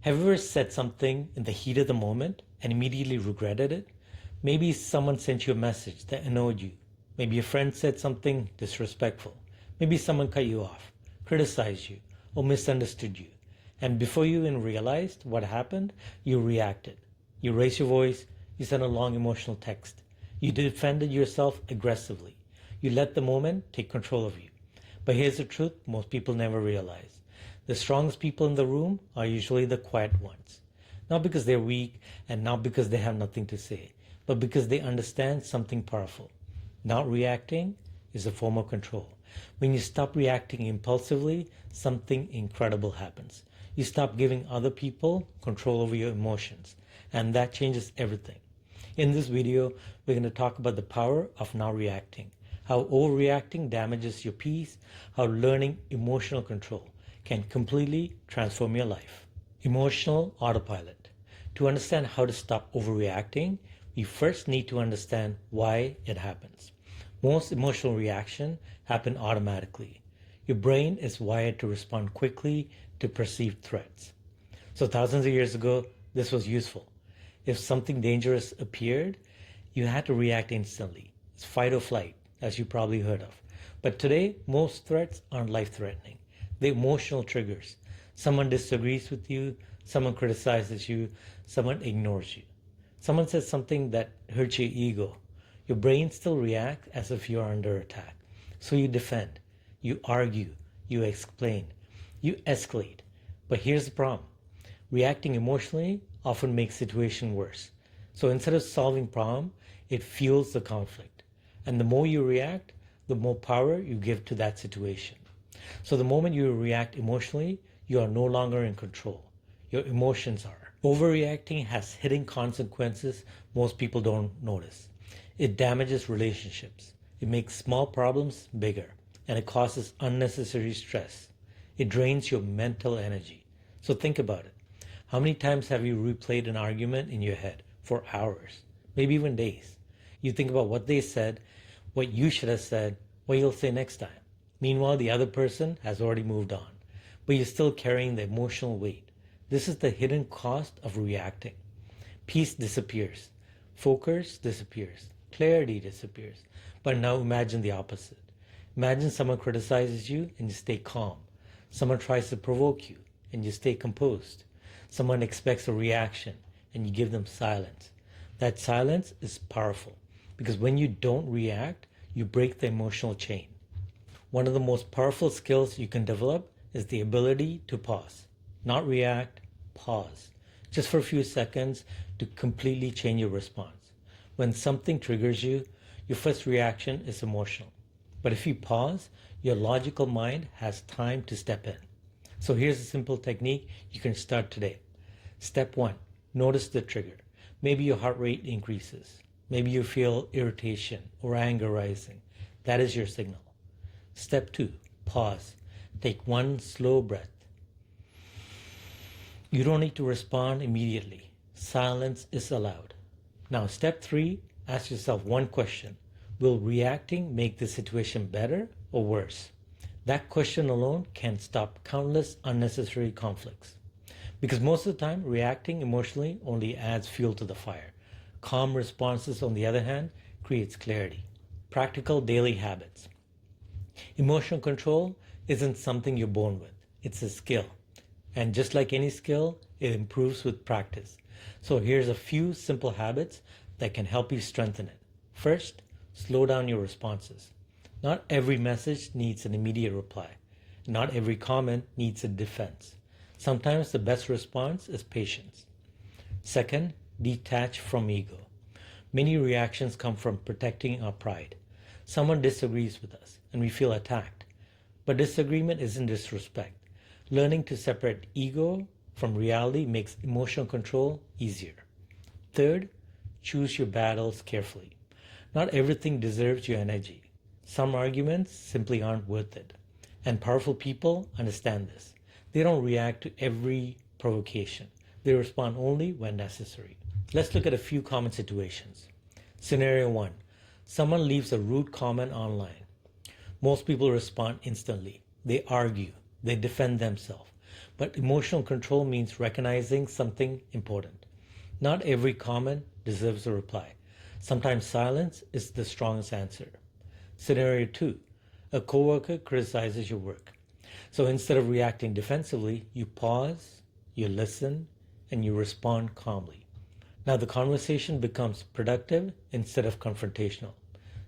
Have you ever said something in the heat of the moment and immediately regretted it? Maybe someone sent you a message that annoyed you. Maybe a friend said something disrespectful. Maybe someone cut you off, criticized you, or misunderstood you. And before you even realized what happened, you reacted. You raised your voice, you sent a long emotional text. You defended yourself aggressively. You let the moment take control of you. But here's the truth most people never realize. The strongest people in the room are usually the quiet ones. Not because they're weak and not because they have nothing to say, but because they understand something powerful. Not reacting is a form of control. When you stop reacting impulsively, something incredible happens. You stop giving other people control over your emotions, and that changes everything. In this video, we're going to talk about the power of not reacting, how overreacting damages your peace, how learning emotional control can completely transform your life. Emotional autopilot. To understand how to stop overreacting, we first need to understand why it happens. Most emotional reactions happen automatically. Your brain is wired to respond quickly to perceived threats. So thousands of years ago, this was useful. If something dangerous appeared, you had to react instantly. It's fight or flight, as you probably heard of. But today, most threats aren't life-threatening. They're emotional triggers. Someone disagrees with you, someone criticizes you, someone ignores you. Someone says something that hurts your ego. Your brain still reacts as if you're under attack. So you defend, you argue, you explain, you escalate. But here's the problem. Reacting emotionally often makes the situation worse. So instead of solving problem, it fuels the conflict. And the more you react, the more power you give to that situation. So the moment you react emotionally, you are no longer in control. Your emotions are. Overreacting has hidden consequences most people don't notice. It damages relationships. It makes small problems bigger, and it causes unnecessary stress. It drains your mental energy. So think about it. How many times have you replayed an argument in your head for hours, maybe even days? You think about what they said, what you should have said, what you'll say next time. Meanwhile, the other person has already moved on, but you're still carrying the emotional weight. This is the hidden cost of reacting. Peace disappears. Focus disappears. Clarity disappears. But now imagine the opposite. Imagine someone criticizes you and you stay calm. Someone tries to provoke you and you stay composed. Someone expects a reaction and you give them silence. That silence is powerful because when you don't react, you break the emotional chain. One of the most powerful skills you can develop is the ability to pause. Not react, pause. Just for a few seconds to completely change your response. When something triggers you, your first reaction is emotional. But if you pause, your logical mind has time to step in. So here's a simple technique you can start today. Step 1, notice the trigger. Maybe your heart rate increases. Maybe you feel irritation or anger rising. That is your signal. Step 2, pause. Take one slow breath. You don't need to respond immediately. Silence is allowed. Now, step 3, ask yourself one question. Will reacting make the situation better or worse? That question alone can stop countless unnecessary conflicts. Because most of the time, reacting emotionally only adds fuel to the fire. Calm responses, on the other hand, creates clarity. Practical daily habits. Emotional control isn't something you're born with. It's a skill. And just like any skill, it improves with practice. So here's a few simple habits that can help you strengthen it. First, slow down your responses. Not every message needs an immediate reply. Not every comment needs a defense. Sometimes the best response is patience. Second, detach from ego. Many reactions come from protecting our pride. Someone disagrees with us and we feel attacked. But disagreement isn't disrespect. Learning to separate ego from reality makes emotional control easier. Third, choose your battles carefully. Not everything deserves your energy. Some arguments simply aren't worth it. And powerful people understand this. They don't react to every provocation. They respond only when necessary. Let's look at a few common situations. Scenario 1. Someone leaves a rude comment online. Most people respond instantly. They argue. They defend themselves. But emotional control means recognizing something important. Not every comment deserves a reply. Sometimes silence is the strongest answer. Scenario 2. A coworker criticizes your work. So instead of reacting defensively, you pause, you listen, and you respond calmly. Now the conversation becomes productive instead of confrontational.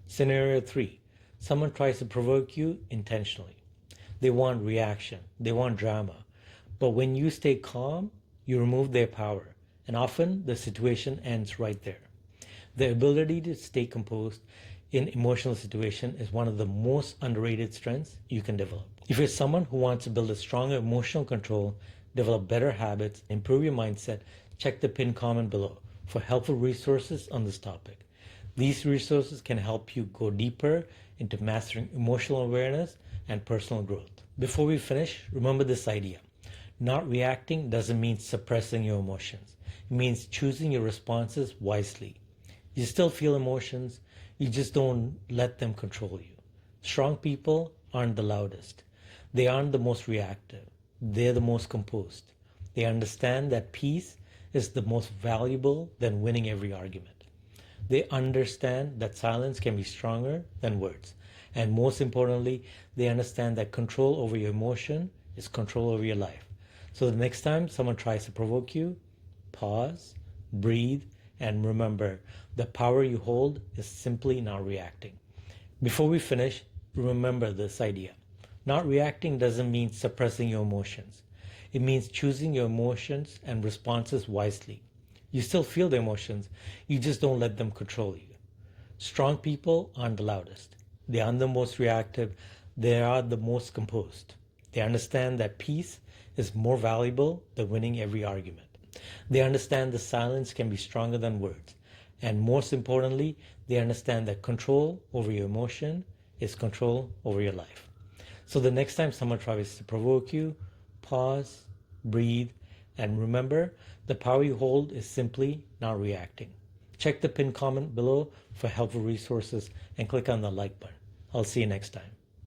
Scenario 3. Someone tries to provoke you intentionally. They want reaction, they want drama. But when you stay calm, you remove their power, and often the situation ends right there. The ability to stay composed in emotional situation is one of the most underrated strengths you can develop. If you're someone who wants to build a stronger emotional control, develop better habits, improve your mindset, check the pinned comment below for helpful resources on this topic. These resources can help you go deeper into mastering emotional awareness and personal growth. Before we finish, remember this idea. Not reacting doesn't mean suppressing your emotions. It means choosing your responses wisely. You still feel emotions, you just don't let them control you. Strong people aren't the loudest. They aren't the most reactive. They're the most composed. They understand that peace is the most valuable than winning every argument. They understand that silence can be stronger than words. And most importantly, they understand that control over your emotion is control over your life. So the next time someone tries to provoke you, pause, breathe, and remember, the power you hold is simply not reacting. Before we finish, remember this idea. Not reacting doesn't mean suppressing your emotions. It means choosing your emotions and responses wisely. You still feel the emotions, you just don't let them control you. Strong people aren't the loudest. They aren't the most reactive. They are the most composed. They understand that peace is more valuable than winning every argument. They understand the silence can be stronger than words. And most importantly, they understand that control over your emotion is control over your life. So the next time someone tries to provoke you, pause, breathe, and remember, the power you hold is simply not reacting. Check the pinned comment below for helpful resources and click on the like button. I'll see you next time.